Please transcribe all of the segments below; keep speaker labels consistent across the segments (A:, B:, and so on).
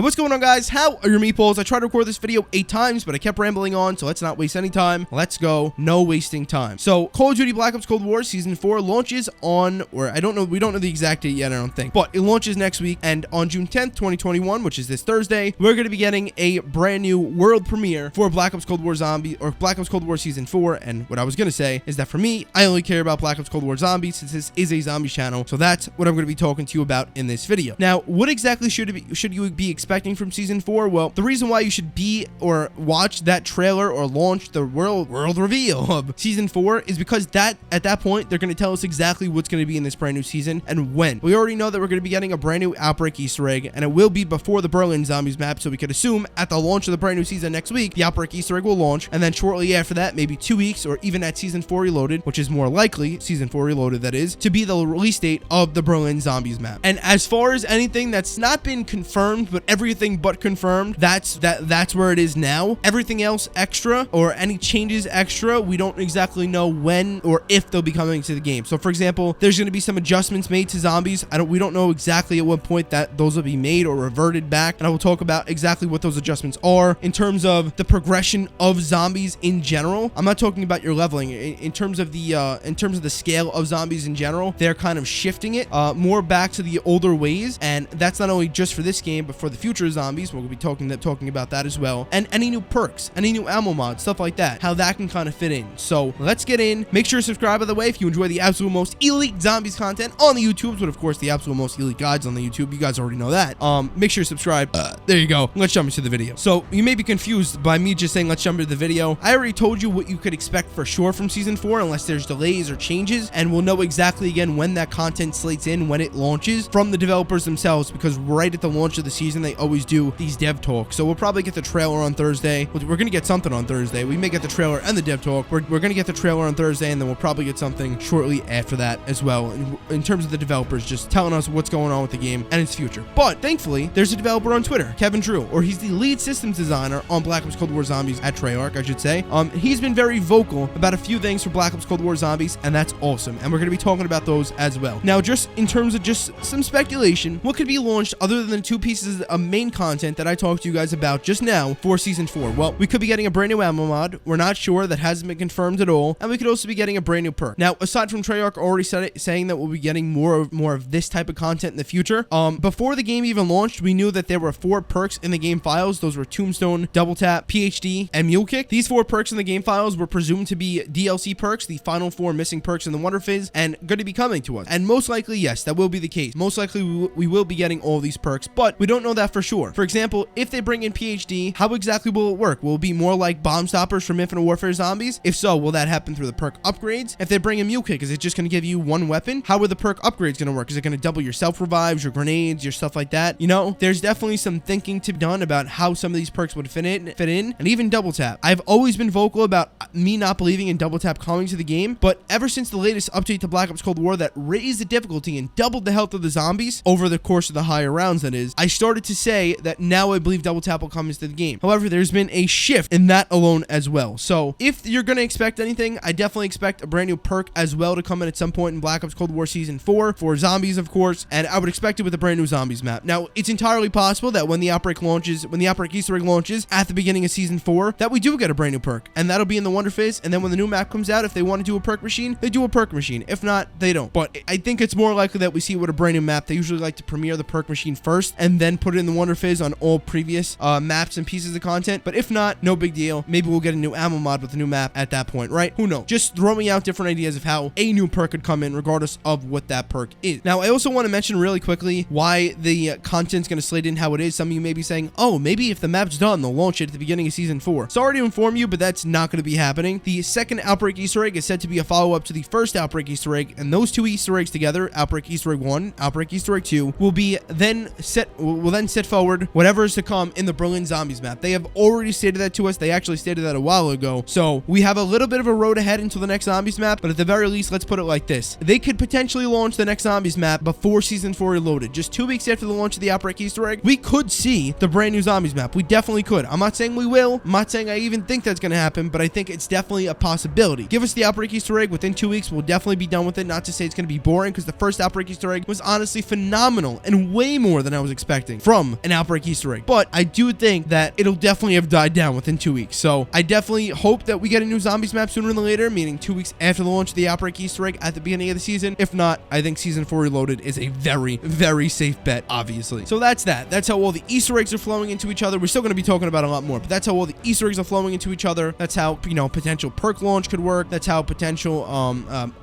A: what's going on, guys? How are your meatballs? I tried to record this video 8 times, but I kept rambling on, so let's not waste any time. Let's go. No wasting time. So, Call of Duty Black Ops Cold War Season 4 launches on, or I don't know, we don't know the exact date yet, I don't think, but it launches next week, and on June 10th, 2021, which is this Thursday, we're going to be getting a brand new world premiere for Black Ops Cold War Zombie, or Black Ops Cold War Season 4, and what I was going to say is that for me, I only care about Black Ops Cold War Zombies since this is a zombie channel, so that's what I'm going to be talking to you about in this video. Now, what exactly should you be expecting from Season 4? Well, the reason why you should be or watch that trailer or launch the world reveal of Season 4 is because at that point, they're going to tell us exactly what's going to be in this brand new season and when. We already know that we're going to be getting a brand new Outbreak Easter egg, and it will be before the Berlin Zombies map, so we could assume at the launch of the brand new season next week, the Outbreak Easter egg will launch, and then shortly after that, maybe 2 weeks, or even at Season 4 Reloaded, which is more likely, Season 4 Reloaded that is, to be the release date of the Berlin Zombies map. And as far as anything that's not been confirmed, but everything but confirmed, that's where it is now. Everything else extra, or any changes extra, we don't exactly know when or if they'll be coming to the game. So for example, there's going to be some adjustments made to zombies. We don't know exactly at what point that those will be made or reverted back, and I will talk about exactly what those adjustments are in terms of the progression of zombies in general. I'm not talking about your leveling. In terms of the scale of zombies in general, they're kind of shifting it more back to the older ways, and that's not only just for this game, but for the future zombies. We'll be talking about that as well, and any new perks, any new ammo mods, stuff like that, how that can kind of fit in. So let's get in. Make sure to subscribe, by the way, if you enjoy the absolute most elite zombies content on the YouTubes, but of course the absolute most elite guides on the YouTube. You guys already know that. Make sure to subscribe. There you go. Let's jump into the video. So you may be confused by me just saying let's jump into the video. I already told you what you could expect for sure from Season 4, unless there's delays or changes, and we'll know exactly again when that content slates in, when it launches from the developers themselves, because right at the launch of the season they always do these dev talks. So we'll probably get the trailer on Thursday. We're gonna get something on Thursday. We may get the trailer and the dev talk. We're gonna get the trailer on Thursday, and then we'll probably get something shortly after that as well, in terms of the developers just telling us what's going on with the game and its future. But thankfully, there's a developer on Twitter, Kevin Drew, or he's the lead systems designer on Black Ops Cold War Zombies at Treyarch, I should say. He's been very vocal about a few things for Black Ops Cold War Zombies, and that's awesome, and we're going to be talking about those as well. Now, just in terms of just some speculation, what could be launched other than 2 pieces of main content that I talked to you guys about just now for Season 4? Well, we could be getting a brand new ammo mod. We're not sure. That hasn't been confirmed at all. And we could also be getting a brand new perk. Now, aside from Treyarch already saying that we'll be getting more of this type of content in the future, before the game even launched, we knew that there were 4 perks in the game files. Those were Tombstone, Double Tap, PhD, and Mule Kick. These 4 perks in the game files were presumed to be DLC perks, the final 4 missing perks in the Wonder Fizz, and going to be coming to us. And most likely, yes, that will be the case. Most likely, we will be getting all these perks, but we don't know that for sure. For example, if they bring in PhD, how exactly will it work? Will it be more like bomb stoppers from Infinite Warfare Zombies? If so, will that happen through the perk upgrades? If they bring a Mule Kick, is it just going to give you 1 weapon? How are the perk upgrades going to work? Is it going to double your self-revives, your grenades, your stuff like that? You know, there's definitely some thinking to be done about how some of these perks would fit in, and even Double Tap. I've always been vocal about me not believing in Double Tap coming to the game, but ever since the latest update to Black Ops Cold War that raised the difficulty and doubled the health of the zombies over the course of the higher rounds, that is, I started to say that now I believe Double Tap will come into the game. However, there's been a shift in that alone as well. So if you're going to expect anything, I definitely expect a brand new perk as well to come in at some point in Black Ops Cold War Season 4 for zombies, of course, and I would expect it with a brand new zombies map. Now, it's entirely possible that when the Outbreak Easter egg launches at the beginning of Season 4, that we do get a brand new perk, and that'll be in the Wonder Fizz, and then when the new map comes out, if they want to do a perk machine, they do a perk machine. If not, they don't. But I think it's more likely that we see it with a brand new map. They usually like to premiere the perk machine first, and then put it in the Wonder Fizz on all previous maps and pieces of content. But if not, no big deal. Maybe we'll get a new ammo mod with a new map at that point, right? Who knows? Just throwing out different ideas of how a new perk could come in, regardless of what that perk is. Now, I also want to mention really quickly why the content's going to slate in how it is. Some of you may be saying, oh, maybe if the map's done, they'll launch it at the beginning of Season 4. Sorry to inform you, but that's not going to be happening. The second Outbreak Easter egg is said to be a follow-up to the first Outbreak Easter egg, and those 2 Easter eggs together, Outbreak Easter egg 1, Outbreak Easter egg 2, will then set forward whatever is to come in the Berlin Zombies map. They have already stated that to us. They actually stated that a while ago. So we have a little bit of a road ahead until the next Zombies map, but at the very least, let's put it like this. They could potentially launch the next Zombies map before Season 4 Reloaded. Just 2 weeks after the launch of the Outbreak Easter egg, we could see the brand new Zombies map. We definitely could. I'm not saying we will. I'm not saying I even think that's going to happen, but I think it's definitely a possibility. Give us the Outbreak Easter egg within 2 weeks. We'll definitely be done with it. Not to say it's going to be boring, because the first Outbreak Easter egg was honestly phenomenal and way more than I was expecting from an Outbreak Easter egg. But I do think that it'll definitely have died down within 2 weeks. So I definitely hope that we get a new zombies map sooner than later, meaning 2 weeks after the launch of the Outbreak Easter egg at the beginning of the season. If not, I think Season 4 Reloaded is a very, very safe bet, obviously. So that's that. That's how all the Easter eggs are flowing into each other. We're still going to be talking about a lot more, but that's how all the Easter eggs are flowing into each other. That's how, you know, potential perk launch could work. That's how potential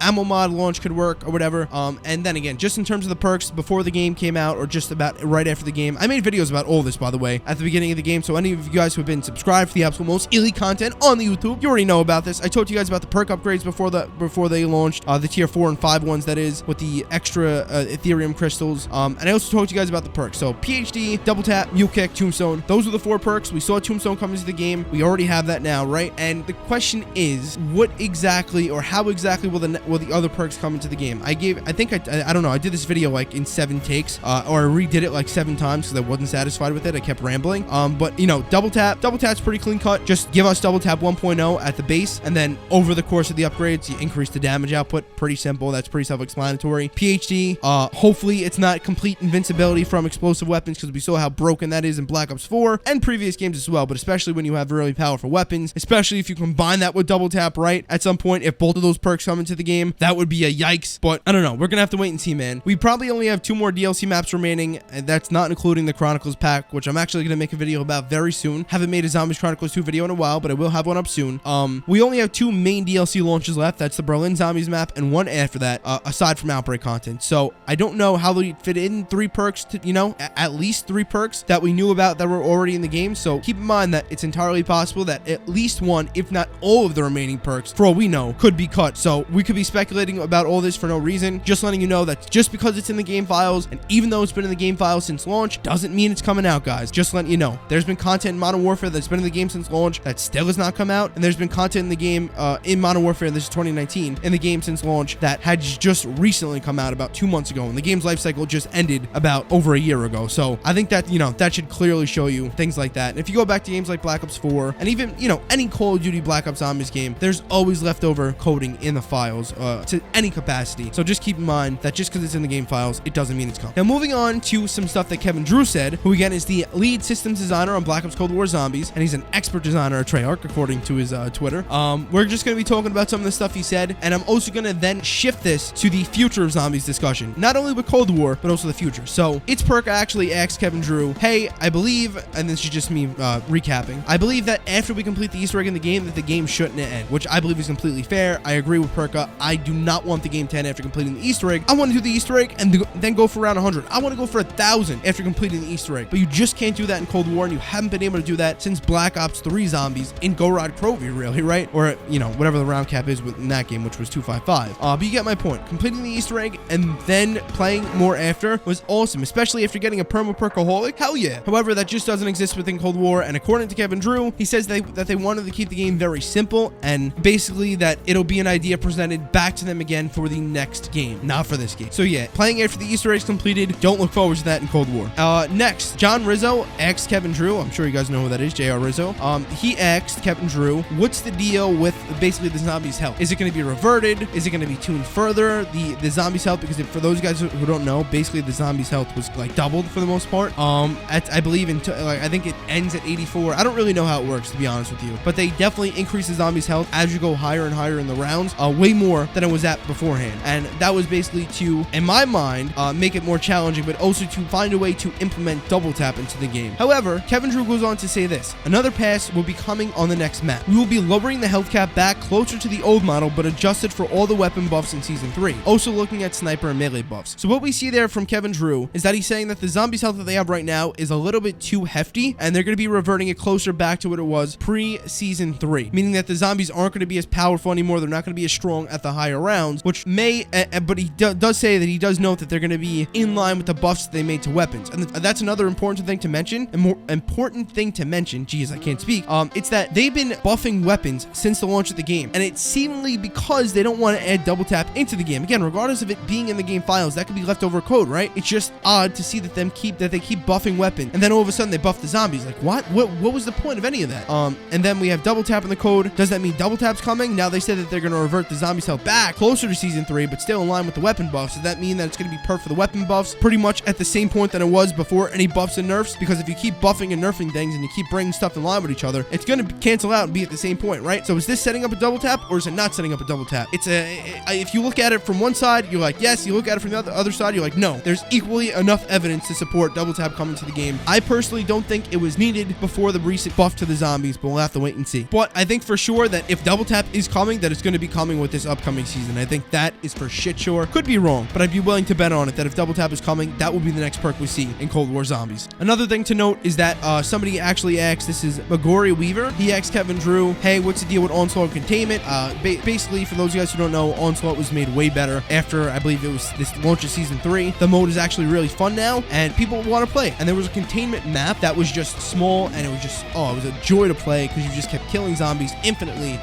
A: ammo mod launch could work or whatever. And then again, just in terms of the perks before the game came out or just about right after the game, I made videos about all this, by the way, at the beginning of the game. So any of you guys who have been subscribed for the absolute most elite content on the YouTube, you already know about this. I told you guys about the perk upgrades before they launched, the tier 4 and 5 ones, that is, with the extra Ethereum crystals. And I also told you guys about the perks. So PhD, double tap, mule kick, tombstone. Those were the 4 perks. We saw tombstone come into the game. We already have that now, right? And the question is, what exactly or how exactly will the other perks come into the game? I don't know. I did this video like in 7 takes, or I redid it like 7 times because I wasn't satisfied with it. I kept rambling. But you know, double tap's pretty clean cut. Just give us double tap 1.0 at the base, and then over the course of the upgrades, you increase the damage output. Pretty simple. That's pretty self-explanatory. PhD, hopefully it's not complete invincibility from explosive weapons, because we saw how broken that is in Black Ops 4 and previous games as well, but especially when you have really powerful weapons, especially if you combine that with double tap, right? At some point, if both of those perks come into the game, that would be a yikes. But I don't know. We're gonna have to wait and see, man. We probably only have 2 more DLC maps remaining, and that's not including the Chronicles pack, which I'm actually gonna make a video about very soon. Haven't made a Zombies Chronicles 2 video in a while, but I will have one up soon. We only have 2 main DLC launches left. That's the Berlin Zombies map and one after that, aside from Outbreak content. So I don't know how they fit in 3 perks to, you know, at least 3 perks that we knew about that were already in the game. So keep in mind that it's entirely possible that at least one, if not all of the remaining perks, for all we know, could be cut. So we could be speculating about all this for no reason. Just letting you know that just because it's in the game files, and even though it's been in the game files since launch, doesn't mean it's coming out, guys. Just letting you know. There's been content in Modern Warfare that's been in the game since launch that still has not come out, and there's been content in the game in Modern Warfare, this is 2019, in the game since launch that had just recently come out about 2 months ago, and the game's life cycle just ended about over a year ago. So I think that, you know, that should clearly show you things like that. And if you go back to games like Black Ops 4 and even, you know, any Call of Duty Black Ops Zombies game, there's always leftover coding in the files to any capacity. So just keep in mind that just because it's in the game files, it doesn't mean it's coming. Now moving on to some stuff that Kevin Drew said, who again is the lead systems designer on Black Ops Cold War Zombies, and he's an expert designer at Treyarch according to his Twitter. We're just going to be talking about some of the stuff he said, and I'm also going to then shift this to the future of zombies discussion, not only with Cold War, but also the future. So it's perk actually asked Kevin Drew, hey, I believe, and this is just me recapping, I believe that after we complete the Easter egg in the game, that the game shouldn't end, which I believe is completely fair. I agree with Perka. I do not want the game to end after completing the Easter egg. I want to do the Easter egg and then go for around 100. I want to go for 1,000 after completing the Easter egg, but you just can't do that in Cold War, and you haven't been able to do that since Black Ops 3 Zombies in Go Rod Crovey, really, right? Or, you know, whatever the round cap is in that game, which was 255. But you get my point. Completing the Easter egg and then playing more after was awesome, especially after getting a perma perkaholic. Hell yeah. However, that just doesn't exist within Cold War, and according to Kevin Drew, he says that they wanted to keep the game very simple, and basically that it'll be an idea presented back to them again for the next game, not for this game. So yeah, playing after the Easter eggs completed, don't look forward to that in Cold War. Next, John Rizzo asked Kevin Drew, I'm sure you guys know who that is, J.R. Rizzo. He asked Kevin Drew, what's the deal with basically the zombies' health? Is it going to be reverted? Is it going to be tuned further? The zombies' health, because for those guys who don't know, basically the zombies' health was like doubled for the most part. I believe I think it ends at 84. I don't really know how it works, to be honest with you, but they definitely increase the zombies' health as you go higher and higher in the rounds, way more than it was at beforehand. And that was basically to, in my mind, make it more challenging, but also to find a way to implement double tap into the game. However, Kevin Drew goes on to say this: another pass will be coming on the next map. We will be lowering the health cap back closer to the old model, but adjusted for all the weapon buffs in Season 3. Also looking at sniper and melee buffs. So what we see there from Kevin Drew is that he's saying that the zombies health that they have right now is a little bit too hefty, and they're going to be reverting it closer back to what it was pre-Season 3. Meaning that the zombies aren't going to be as powerful anymore. They're not going to be as strong at the higher rounds, which may, but he does say that he does note that they're going to be in line with the buffs that they made to weapons. And that's another important thing to mention. A more important thing to mention, geez, I can't speak. It's that they've been buffing weapons since the launch of the game, and it's seemingly because they don't want to add double tap into the game. Again, regardless of it being in the game files, that could be leftover code, right? It's just odd to see that they keep buffing weapon, and then all of a sudden they buff the zombies. Like, what was the point of any of that? And then we have double tap in the code. Does that mean double tap's coming? Now they said that they're going to revert the zombies health back closer to Season 3, but still in line with the weapon buffs. Does that mean that it's going to be perf for the weapon buffs pretty much at the same point that it was before before any buffs and nerfs, because if you keep buffing and nerfing things and you keep bringing stuff in line with each other, it's going to cancel out and be at the same point, right? So is this setting up a double tap, or is it not setting up a double tap? If you look at it from one side, you're like, yes. You look at it from the other side, you're like, no. There's equally enough evidence to support double tap coming to the game. I personally don't think it was needed before the recent buff to the zombies, but we'll have to wait and see. But I think for sure that if double tap is coming, that it's going to be coming with this upcoming season. I think that is for shit sure. Could be wrong, but I'd be willing to bet on it that if double tap is coming, that will be the next perk we see in Cold War Zombies. Another thing to note is that somebody actually asked, this is Magori Weaver. He asked Kevin Drew, hey, what's the deal with Onslaught and Containment? Basically, for those of you guys who don't know, Onslaught was made way better after, I believe it was this launch of season 3. The mode is actually really fun now, and people want to play it. And there was a containment map that was just small, and it was just, it was a joy to play because you just kept killing zombies infinitely,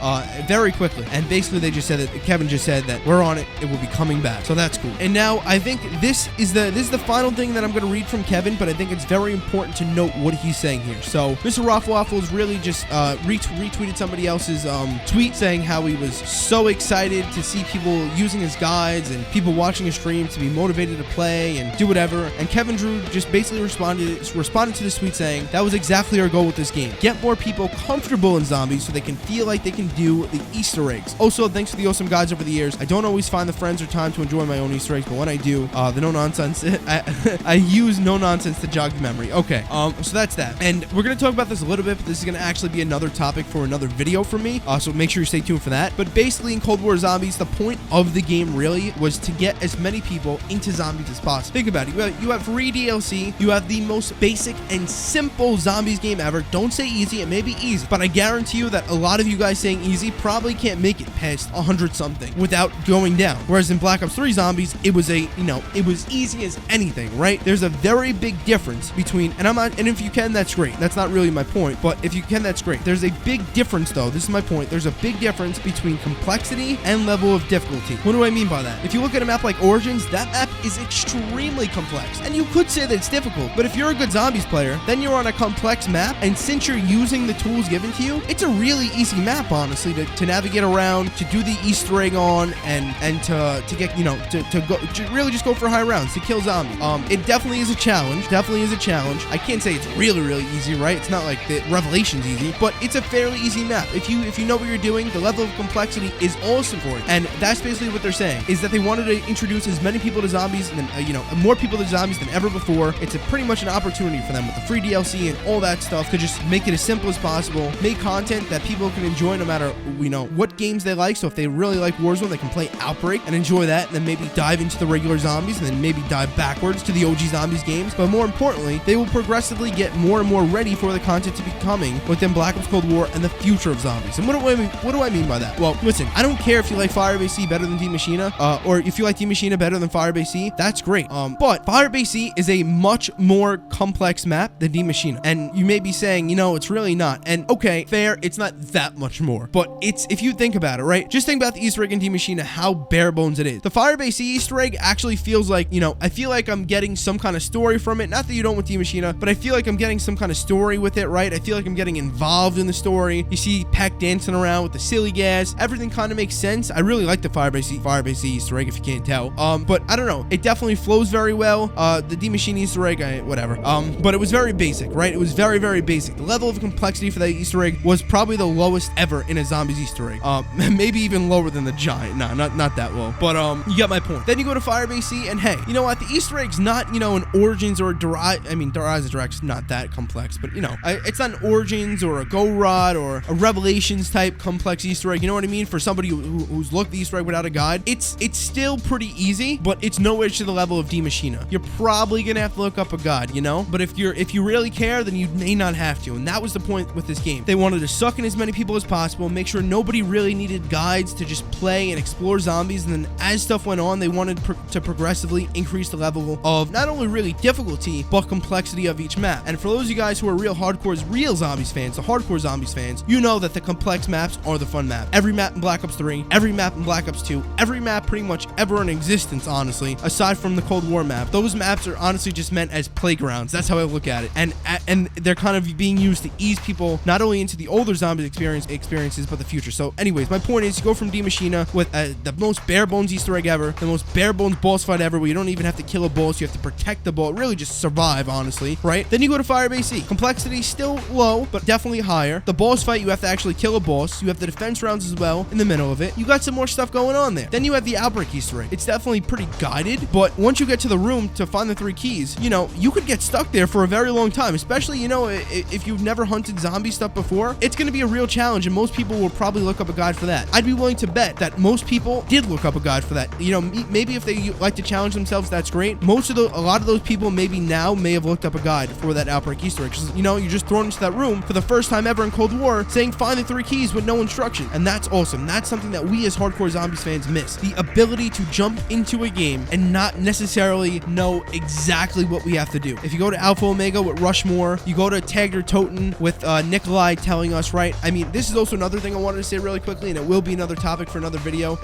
A: very quickly. And basically, they just said that Kevin just said that we're on it. It will be coming back. So that's cool. And now I think this is the final thing that I'm going to read from Kevin, but I think it's very important to note what he's saying here. So Mr. Waffles really just retweeted somebody else's tweet saying how he was so excited to see people using his guides and people watching his stream to be motivated to play and do whatever. And Kevin Drew just basically responded to this tweet saying that was exactly our goal with this game. Get more people comfortable in zombies so they can feel like they can do the Easter eggs. Also, thanks for the awesome guides over the years. I don't always find the friends or time to enjoy my own Easter eggs, but when I do, the no nonsense, I use no nonsense to jog the memory. Okay, so that's that. And we're going to talk about this a little bit, but this is going to actually be another topic for another video for me. So make sure you stay tuned for that. But basically in Cold War Zombies, the point of the game really was to get as many people into zombies as possible. Think about it. You have free DLC. You have the most basic and simple zombies game ever. Don't say easy. It may be easy, but I guarantee you that a lot of you guys saying easy probably can't make it past 100 something without going down. Whereas in Black Ops 3 Zombies, it was it was easy as anything, right? There's a very big difference between, and if you can, that's great. That's not really my point, but if you can, that's great. There's a big difference though. This is my point. There's a big difference between complexity and level of difficulty. What do I mean by that? If you look at a map like Origins, that map is extremely complex, and you could say that it's difficult, but if you're a good zombies player, then you're on a complex map, and since you're using the tools given to you, it's a really easy map, honestly, to navigate around, to do the Easter egg on, and to get, to really just go for high rounds, to kill zombies. It definitely is a challenge. I can't say it's really, really easy, right? It's not like the Revelation's easy, but it's a fairly easy map. If you know what you're doing, the level of complexity is awesome for it. And that's basically what they're saying, is that they wanted to introduce as many people to zombies, and more people to zombies than ever before. It's pretty much an opportunity for them with the free DLC and all that stuff to just make it as simple as possible, make content that people can enjoy no matter, what games they like. So if they really like Warzone, they can play Outbreak and enjoy that, and then maybe dive into the regular zombies, and then maybe dive backwards to the OG zombies games. But more importantly, they will progressively get more and more ready for the content to be coming within Black Ops Cold War and the future of zombies. And what do I mean by that? Well, listen, I don't care if you like Firebase C better than D Machina, or if you like D Machina better than Firebase C, that's great. But Firebase C is a much more complex map than D Machina. And you may be saying, it's really not. And okay, fair, it's not that much more. But if you think about it, right? Just think about the Easter egg in D Machina, how bare bones it is. The Firebase C Easter egg actually feels like, I feel like I'm getting some kind of story from it. Not that you don't with D Machina, but I feel like I'm getting some kind of story with it, right? I feel like I'm getting involved in the story. You see Peck dancing around with the silly gas. Everything kind of makes sense. I really like the Firebase C Easter egg, if you can't tell. But I don't know. It definitely flows very well. The D Machine Easter egg, whatever. But it was very basic, right? It was very, very basic. The level of complexity for that Easter egg was probably the lowest ever in a zombies Easter egg. Maybe even lower than the giant. No, not that low. But you get my point. Then you go to Firebase C, and hey, you know what? The Easter egg's not, an Origins or Rise and Direct's not that complex, but it's not an Origins or a Go Rod or a Revelations type complex Easter egg. You know what I mean? For somebody who's looked the Easter egg without a guide, it's still pretty easy, but it's nowhere to the level of D Machina. You're probably gonna have to look up a guide, But if you really care, then you may not have to. And that was the point with this game. They wanted to suck in as many people as possible, make sure nobody really needed guides to just play and explore zombies. And then as stuff went on, they wanted to progressively increase the level of not only really difficulty, but complexity of each map. And for those of you guys who are real zombies fans, the hardcore zombies fans, you know that the complex maps are the fun map. Every map in Black Ops 3, every map in Black Ops 2, every map pretty much ever in existence, honestly, aside from the Cold War map. Those maps are honestly just meant as playgrounds. That's how I look at it. And they're kind of being used to ease people not only into the older zombies experiences, but the future. So anyways, my point is, you go from D Machina with the most bare bones Easter egg ever, the most bare bones boss fight ever, where you don't even have to kill a boss, you have to protect the boss, really just survive, honestly, right? Then you go to Firebase C. Complexity still low, but definitely higher. The boss fight, you have to actually kill a boss. You have the defense rounds as well in the middle of it. You got some more stuff going on there. Then you have the Outbreak Easter egg. It's definitely pretty guided, but once you get to the room to find the 3 keys, you know, you could get stuck there for a very long time, especially, you know, if you've never hunted zombie stuff before. It's going to be a real challenge, and most people will probably look up a guide for that. I'd be willing to bet that most people did look up a guide for that. You know, maybe if they like to challenge themselves, that's great. A lot of those people maybe now may have looked up a guide for that Outbreak Easter egg, because, you know, you're just thrown into that room for the first time ever in Cold War saying find the 3 keys with no instruction, and that's awesome. That's something that we as hardcore zombies fans miss. The ability to jump into a game and not necessarily know exactly what we have to do. If you go to Alpha Omega with Rushmore, you go to Tag Your Toten with Nikolai telling us, right? I mean, this is also another thing I wanted to say really quickly, and it will be another topic for another video,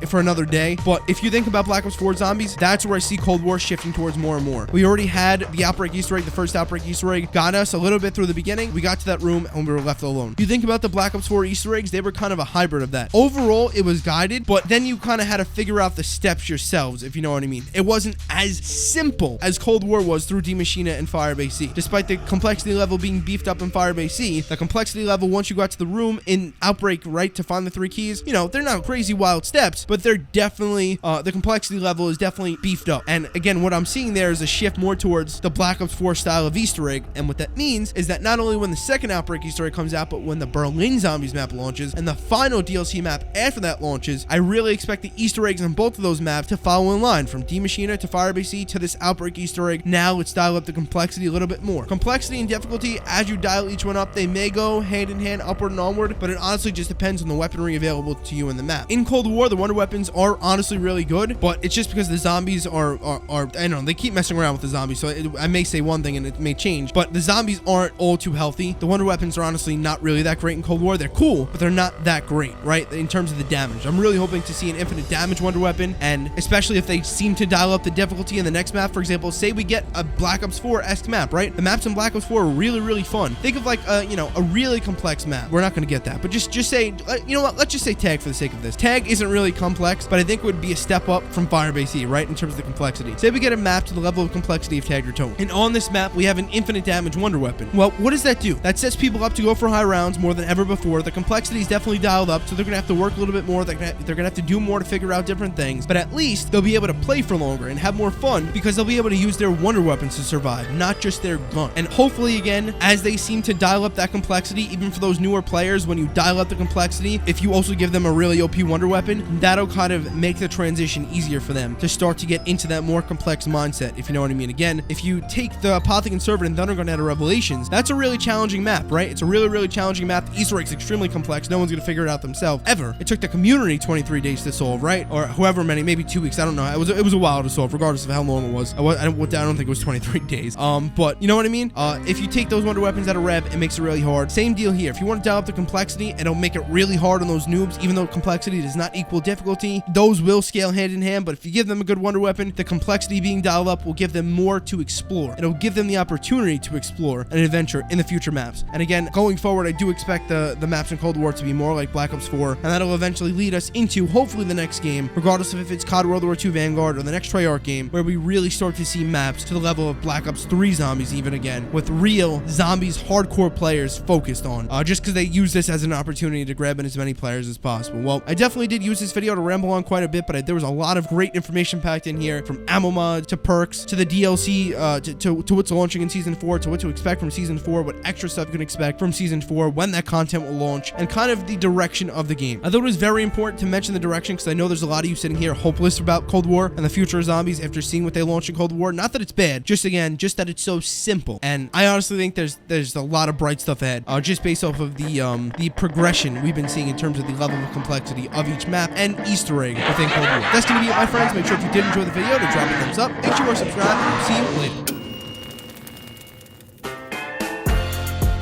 A: for another day. But if you think about Black Ops 4 zombies, that's where I see Cold War shifting towards more and more. We already had the Outbreak Easter egg. The first Outbreak Easter egg got us a little bit through the beginning. We got to that room and we were left alone. You think about the Black Ops 4 Easter eggs, they were kind of a hybrid of that. Overall, it was guided, but then you kind of had to figure out the steps yourselves, if you know what I mean. It wasn't as simple as Cold War was through D Machina and Firebase C. Despite the complexity level being beefed up in Firebase C, the complexity level once you got to the room in Outbreak, right, to find the 3 keys, you know, they're not crazy wild steps, but they're definitely, the complexity level is definitely beefed up. And again, what I'm seeing there is a shift more towards the Black Ops 4 style of Easter egg, and what that means is that not only when the second Outbreak Easter egg comes out, but when the Berlin Zombies map launches and the final DLC map after that launches, I really expect the Easter eggs on both of those maps to follow in line from D Machina to Firebase C to this Outbreak Easter egg. Now let's dial up the complexity a little bit more. Complexity and difficulty, as you dial each one up, they may go hand in hand, upward and onward, but it honestly just depends on the weaponry available to you in the map. In Cold War, the wonder weapons are honestly really good, but it's just because the zombies are I don't know, they keep messing around with the zombies, so I may say one thing and it may change, but the zombies aren't all too healthy. The wonder weapons are honestly not really that great in Cold War. They're cool, but they're not that great, right, in terms of the damage. I'm really hoping to see an infinite damage wonder weapon, and especially if they seem to dial up the difficulty in the next map. For example, say we get a Black Ops 4-esque map, right? The maps in Black Ops 4 are really, really fun. Think of like, you know, a really complex map. We're not going to get that, but just say, you know what, let's just say Tag for the sake of this. Tag isn't really complex, but I think it would be a step up from Firebase C, right, in terms of the complexity. Say we get a map to the level of complexity of Tag Your Toten, and on this map, we have an infinite damage wonder weapon. Well, what does that do? That sets people up to go for high rounds more than ever before. The complexity is definitely dialed up, so they're going to have to work a little bit more. They're going to have to do more to figure out different things, but at least they'll be able to play for longer and have more fun because they'll be able to use their wonder weapons to survive, not just their gun. And hopefully, again, as they seem to dial up that complexity, even for those newer players, when you dial up the complexity, if you also give them a really OP wonder weapon, that'll kind of make the transition easier for them to start to get into that more complex mindset, if you know what I mean. Again, if you take the Apothicon Servant and Thundergun out of Revelations, that's a really challenging map, right? It's a really, really challenging map. The Easter egg's extremely complex. No one's gonna figure it out themselves ever. It took the community 23 days to solve, right? Or however many, maybe 2 weeks. I don't know. It was a while to solve, regardless of how long it was. I don't think it was 23 days. But you know what I mean? If you take those wonder weapons out of Rev, it makes it really hard. Same deal here. If you want to dial up the complexity, it'll make it really hard on those noobs, even though complexity does not equal difficulty. Those will scale hand in hand, but if you give them a good wonder weapon, the complexity being dialed up will give them more to explore. It'll give them the opportunity to explore an adventure in the future maps. And again, going forward, I do expect the maps in Cold War to be more like Black Ops 4, and that'll eventually lead us into, hopefully, the next game, regardless of if it's COD World War II Vanguard or the next Treyarch game, where we really start to see maps to the level of Black Ops 3 zombies even again, with real zombies hardcore players focused on, just because they use this as an opportunity to grab in as many players as possible. Well, I definitely did use this video to ramble on quite a bit, but there was a lot of great information packed in here, from ammo mod to perks to the DLC, to what's launching in Season 4, to what to expect from Season 4, what extra stuff you can expect from Season 4, when that content will launch, and kind of the direction of the game. I thought it was very important to mention the direction, because I know there's a lot of you sitting here hopeless about Cold War and the future of zombies after seeing what they launched in Cold War. Not that it's bad, just that it's so simple. And I honestly think there's a lot of bright stuff ahead, just based off of the progression we've been seeing in terms of the level of complexity of each map and Easter egg within Cold War. That's going to be it, my friends. Make sure if you did enjoy the video to drop a thumbs up, make sure you are subscribed, and I'll see you later.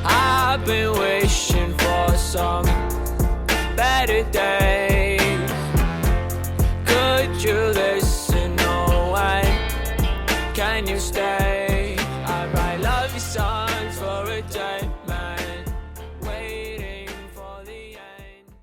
B: I've been wishing for some better days.